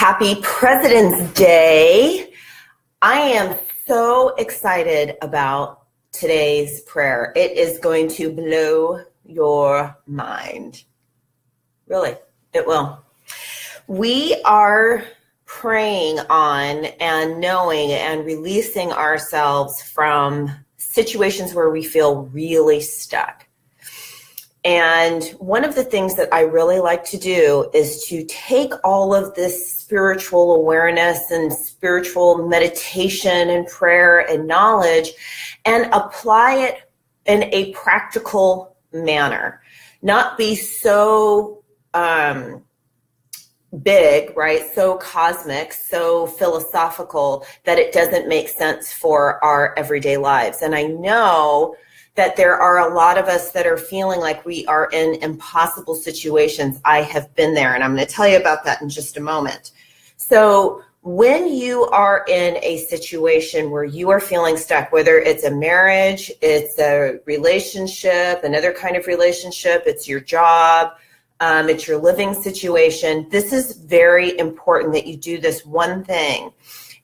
Happy President's Day. I am so excited about today's prayer. It is going to blow your mind. Really, it will. We are praying on and knowing and releasing ourselves from situations where we feel really stuck. And one of the things that I really like to do is to take all of this spiritual awareness and spiritual meditation and prayer and knowledge and apply it in a practical manner. Not be so big, right? So cosmic, so philosophical that it doesn't make sense for our everyday lives. And I know that there are a lot of us that are feeling like we are in impossible situations. I have been there, and I'm going to tell you about that in just a moment. So when you are in a situation where you are feeling stuck, whether it's a marriage, it's a relationship, another kind of relationship, it's your job, it's your living situation, this is very important that you do this one thing.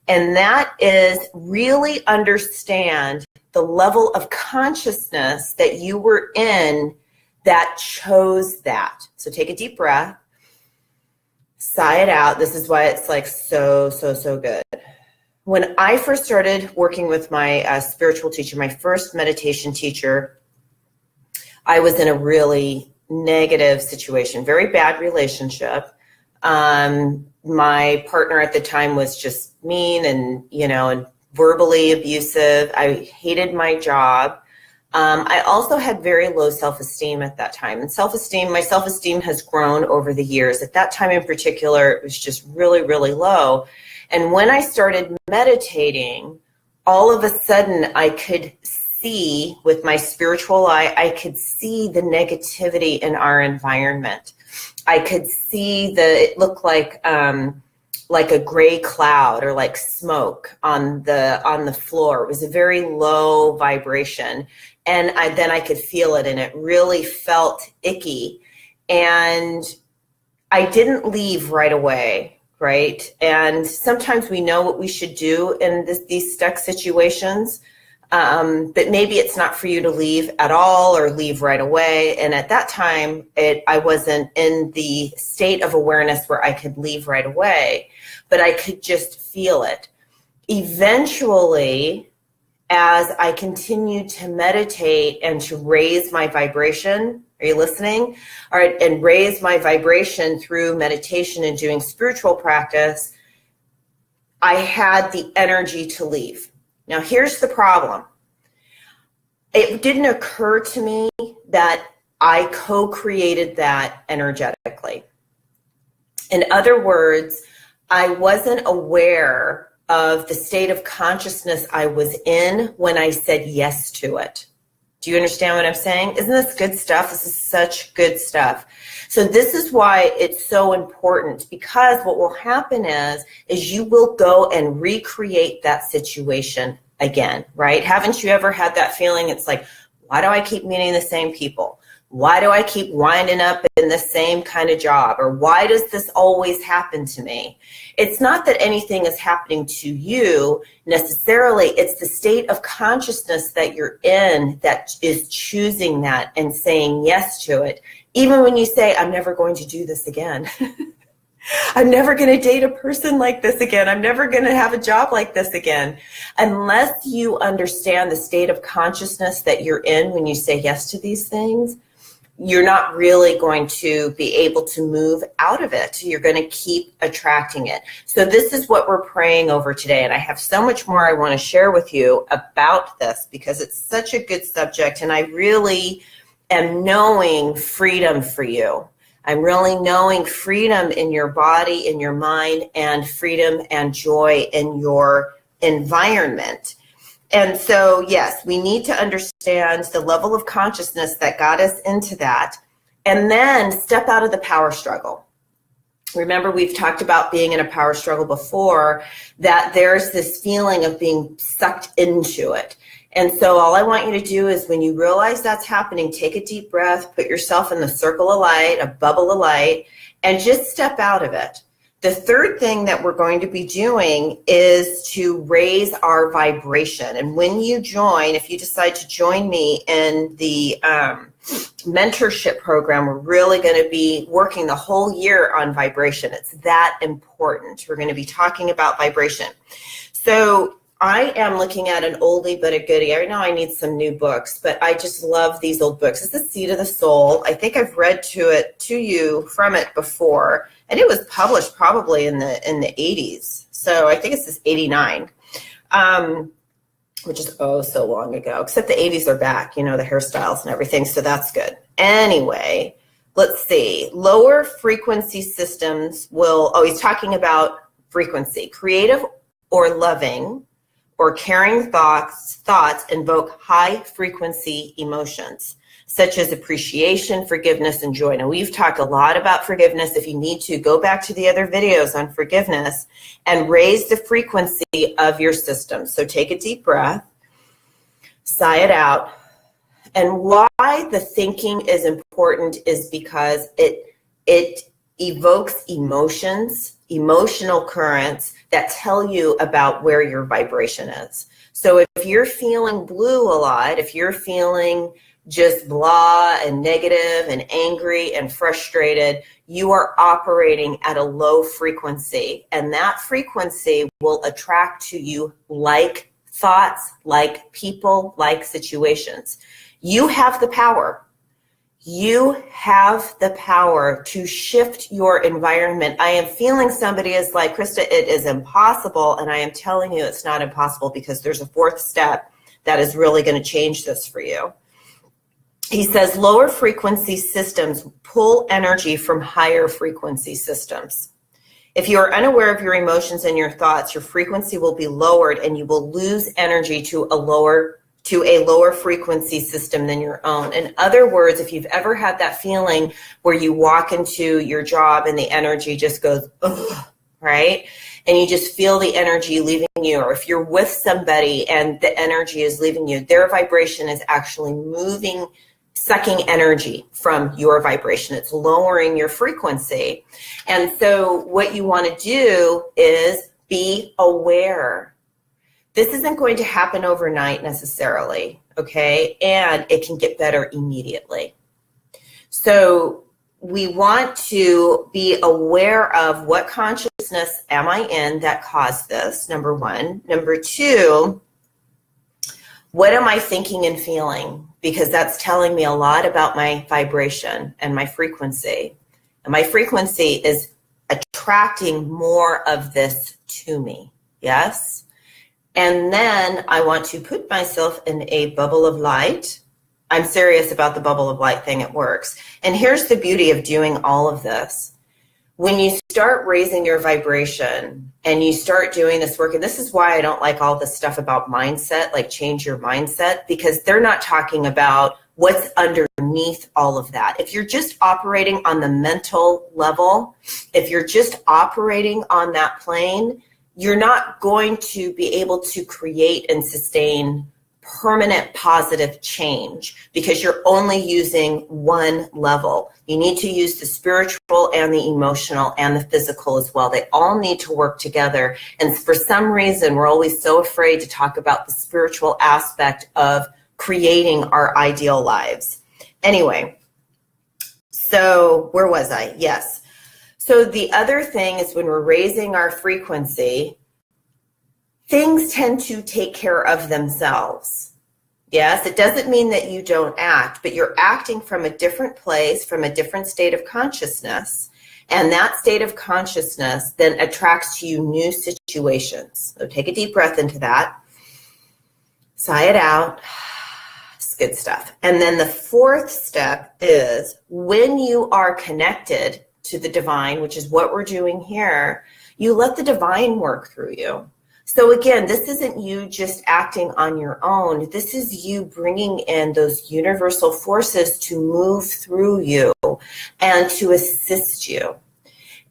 And that is really understand the level of consciousness that you were in that chose that. So take a deep breath, sigh it out. This is why it's like so good. When I first started working with my spiritual teacher, my first meditation teacher, I was in a really negative situation, very bad relationship. My partner at the time was just mean and verbally abusive. I hated my job. I also had very low self-esteem at that time. And my self-esteem has grown over the years. At that time in particular, it was just really, really low. And when I started meditating, all of a sudden I could see with my spiritual eye, I could see the negativity in our environment. I could see it looked like a gray cloud or like smoke on the floor. It was a very low vibration. And then I could feel it, and it really felt icky. And I didn't leave right away, right? And sometimes we know what we should do in these stuck situations, but maybe it's not for you to leave at all or leave right away. And at that time, I wasn't in the state of awareness where I could leave right away, but I could just feel it. Eventually, as I continued to meditate and to raise my vibration, are you listening? All right, and raise my vibration through meditation and doing spiritual practice, I had the energy to leave. Now, here's the problem. It didn't occur to me that I co-created that energetically. In other words, I wasn't aware of the state of consciousness I was in when I said yes to it. Do you understand what I'm saying? Isn't this good stuff? This is such good stuff. So this is why it's so important, because what will happen is you will go and recreate that situation again, right? Haven't you ever had that feeling? It's like, why do I keep meeting the same people? Why do I keep winding up in the same kind of job? Or why does this always happen to me? It's not that anything is happening to you necessarily. It's the state of consciousness that you're in that is choosing that and saying yes to it. Even when you say, I'm never going to do this again. I'm never going to date a person like this again. I'm never going to have a job like this again. Unless you understand the state of consciousness that you're in when you say yes to these things, you're not really going to be able to move out of it. You're going to keep attracting it. So this is what we're praying over today. And I have so much more I want to share with you about this because it's such a good subject. And I really am knowing freedom for you. I'm really knowing freedom in your body, in your mind, and freedom and joy in your environment. And so, yes, we need to understand the level of consciousness that got us into that, and then step out of the power struggle. Remember, we've talked about being in a power struggle before, that there's this feeling of being sucked into it. And so all I want you to do is when you realize that's happening, take a deep breath, put yourself in the circle of light, a bubble of light, and just step out of it. The third thing that we're going to be doing is to raise our vibration. And when you join, if you decide to join me in the mentorship program, we're really going to be working the whole year on vibration. It's that important. We're going to be talking about vibration. So I am looking at an oldie but a goodie. I know I need some new books, but I just love these old books. It's The Seed of the Soul. I think I've read to you from it before, and it was published probably in the 80s. So I think it's this 89, which is so long ago. Except the 80s are back, you know, the hairstyles and everything. So that's good. Anyway, let's see. Lower frequency systems will. He's talking about frequency, creative or loving or caring thoughts invoke high frequency emotions, such as appreciation, forgiveness, and joy. Now, we've talked a lot about forgiveness. If you need to, go back to the other videos on forgiveness and raise the frequency of your system. So take a deep breath, sigh it out. And why the thinking is important is because it evokes emotions, emotional currents that tell you about where your vibration is. So if you're feeling blue a lot, if you're feeling just blah and negative and angry and frustrated, you are operating at a low frequency. And that frequency will attract to you like thoughts, like people, like situations. You have the power. You have the power to shift your environment. I am feeling somebody is like, Krista, it is impossible. And I am telling you it's not impossible, because there's a fourth step that is really going to change this for you. He says lower frequency systems pull energy from higher frequency systems. If you are unaware of your emotions and your thoughts, your frequency will be lowered and you will lose energy to a lower frequency system than your own. In other words, if you've ever had that feeling where you walk into your job and the energy just goes, ugh, right? And you just feel the energy leaving you, or if you're with somebody and the energy is leaving you, their vibration is actually sucking energy from your vibration. It's lowering your frequency. And so what you want to do is be aware. This isn't going to happen overnight necessarily, okay? And it can get better immediately. So we want to be aware of what consciousness am I in that caused this, number one. Number two, what am I thinking and feeling? Because that's telling me a lot about my vibration and my frequency. And my frequency is attracting more of this to me, yes? And then I want to put myself in a bubble of light. I'm serious about the bubble of light thing. It works. And here's the beauty of doing all of this. When you start raising your vibration and you start doing this work, and this is why I don't like all this stuff about mindset, like change your mindset, because they're not talking about what's underneath all of that. If you're just operating on the mental level, if you're just operating on that plane, you're not going to be able to create and sustain permanent positive change, because you're only using one level. You need to use the spiritual and the emotional and the physical as well. They all need to work together. And for some reason, we're always so afraid to talk about the spiritual aspect of creating our ideal lives. Anyway, so where was I? Yes. So the other thing is, when we're raising our frequency, things tend to take care of themselves. Yes, it doesn't mean that you don't act, but you're acting from a different place, from a different state of consciousness. And that state of consciousness then attracts to you new situations. So take a deep breath into that. Sigh it out. It's good stuff. And then the fourth step is, when you are connected to the divine, which is what we're doing here, you let the divine work through you. So again, this isn't you just acting on your own. This is you bringing in those universal forces to move through you and to assist you.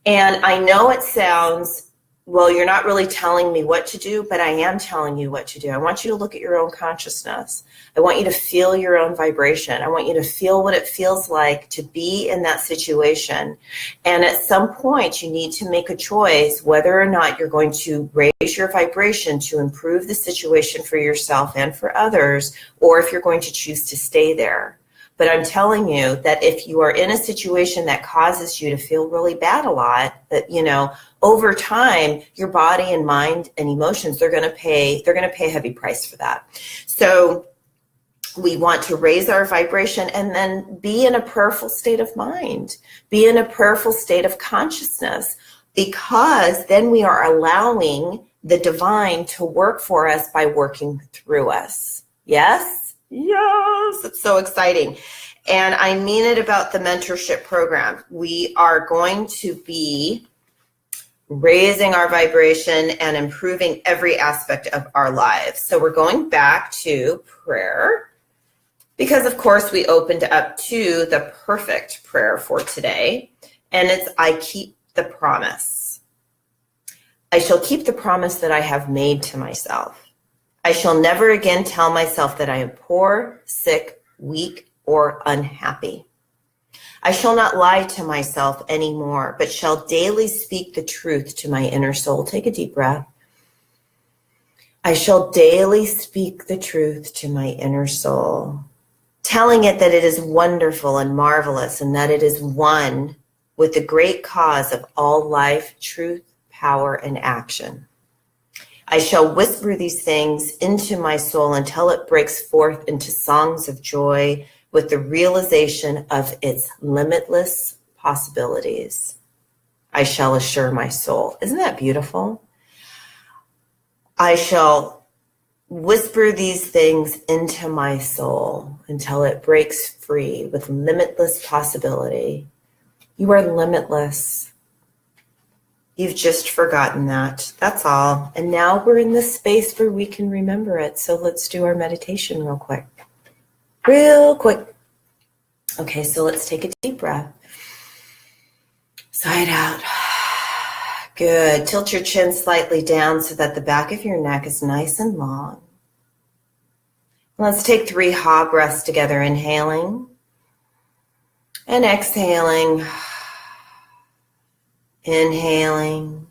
And I know it sounds well, you're not really telling me what to do, but I am telling you what to do. I want you to look at your own consciousness. I want you to feel your own vibration. I want you to feel what it feels like to be in that situation. And at some point, you need to make a choice whether or not you're going to raise your vibration to improve the situation for yourself and for others, or if you're going to choose to stay there. But I'm telling you that if you are in a situation that causes you to feel really bad a lot, that, you know, over time, your body and mind and emotions, they're going to pay a heavy price for that. So we want to raise our vibration and then be in a prayerful state of mind, be in a prayerful state of consciousness, because then we are allowing the divine to work for us by working through us. Yes? Yes, it's so exciting. And I mean it about the mentorship program. We are going to be raising our vibration and improving every aspect of our lives. So we're going back to prayer because, of course, we opened up to the perfect prayer for today. And it's, I keep the promise. I shall keep the promise that I have made to myself. I shall never again tell myself that I am poor, sick, weak, or unhappy. I shall not lie to myself anymore, but shall daily speak the truth to my inner soul. Take a deep breath. I shall daily speak the truth to my inner soul, telling it that it is wonderful and marvelous and that it is one with the great cause of all life, truth, power, and action. I shall whisper these things into my soul until it breaks forth into songs of joy with the realization of its limitless possibilities. I shall assure my soul. Isn't that beautiful? I shall whisper these things into my soul until it breaks free with limitless possibility. You are limitless. You've just forgotten that. That's all. And now we're in this space where we can remember it. So let's do our meditation real quick. Real quick. Okay, so let's take a deep breath. Sigh it out. Good. Tilt your chin slightly down so that the back of your neck is nice and long. Let's take 3 ha breaths together, inhaling and exhaling. Inhaling,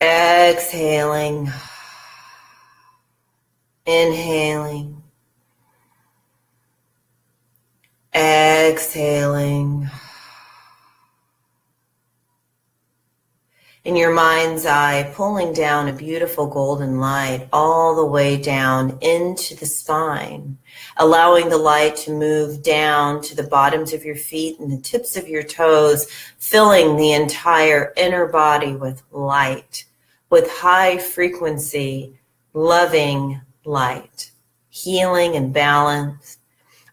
exhaling, inhaling, exhaling. In your mind's eye, pulling down a beautiful golden light all the way down into the spine, allowing the light to move down to the bottoms of your feet and the tips of your toes, filling the entire inner body with light, with high frequency, loving light, healing and balance.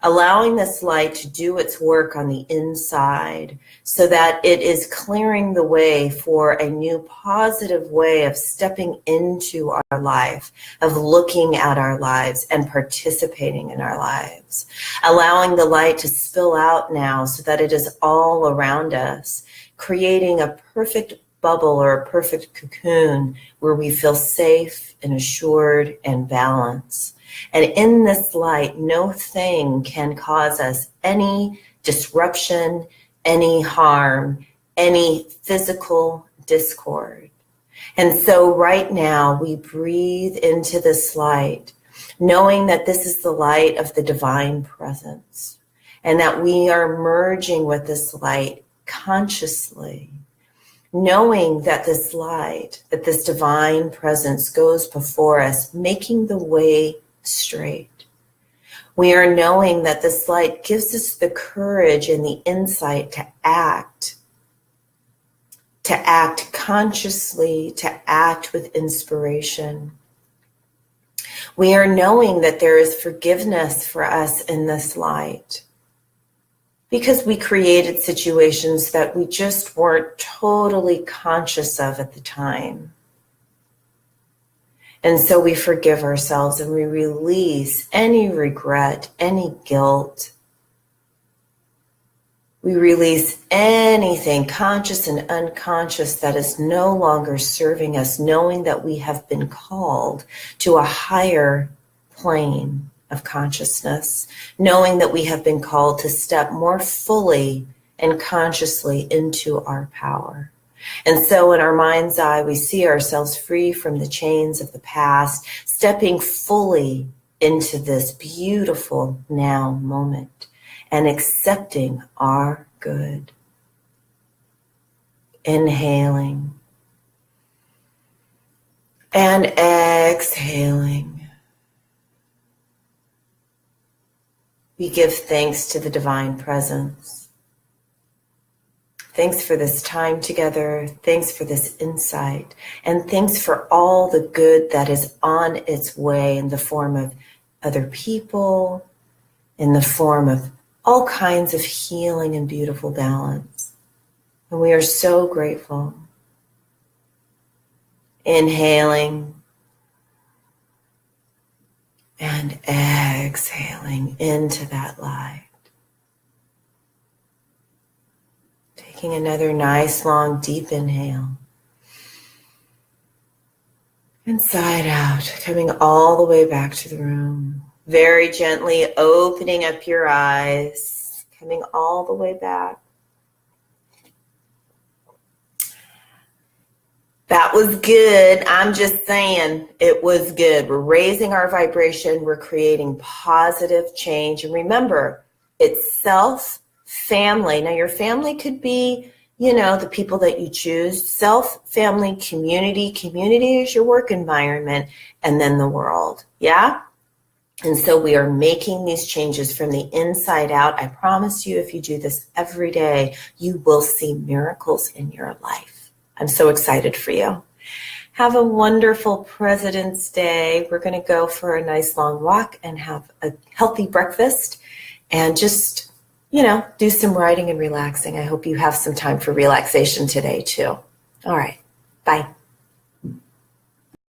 Allowing this light to do its work on the inside so that it is clearing the way for a new positive way of stepping into our life, of looking at our lives and participating in our lives. Allowing the light to spill out now so that it is all around us, creating a perfect bubble or a perfect cocoon where we feel safe and assured and balanced. And in this light, no thing can cause us any disruption, any harm, any physical discord. And so right now we breathe into this light, knowing that this is the light of the divine presence and that we are merging with this light consciously, knowing that this light, that this divine presence goes before us, making the way straight. We are knowing that this light gives us the courage and the insight to act consciously, to act with inspiration. We are knowing that there is forgiveness for us in this light because we created situations that we just weren't totally conscious of at the time. And so we forgive ourselves and we release any regret, any guilt. We release anything conscious and unconscious that is no longer serving us, knowing that we have been called to a higher plane of consciousness, knowing that we have been called to step more fully and consciously into our power. And so in our mind's eye, we see ourselves free from the chains of the past, stepping fully into this beautiful now moment and accepting our good. Inhaling and exhaling. We give thanks to the divine presence. Thanks for this time together. Thanks for this insight. And thanks for all the good that is on its way in the form of other people, in the form of all kinds of healing and beautiful balance. And we are so grateful. Inhaling and exhaling into that light. Taking another nice, long, deep inhale. Inside out, coming all the way back to the room. Very gently opening up your eyes, coming all the way back. That was good. I'm just saying it was good. We're raising our vibration. We're creating positive change. And remember, it's self, family. Now, your family could be, the people that you choose. Self, family, community. Community is your work environment. And then the world. Yeah? And so we are making these changes from the inside out. I promise you, if you do this every day, you will see miracles in your life. I'm so excited for you. Have a wonderful President's Day. We're going to go for a nice long walk and have a healthy breakfast and just, do some writing and relaxing. I hope you have some time for relaxation today too. All right. Bye.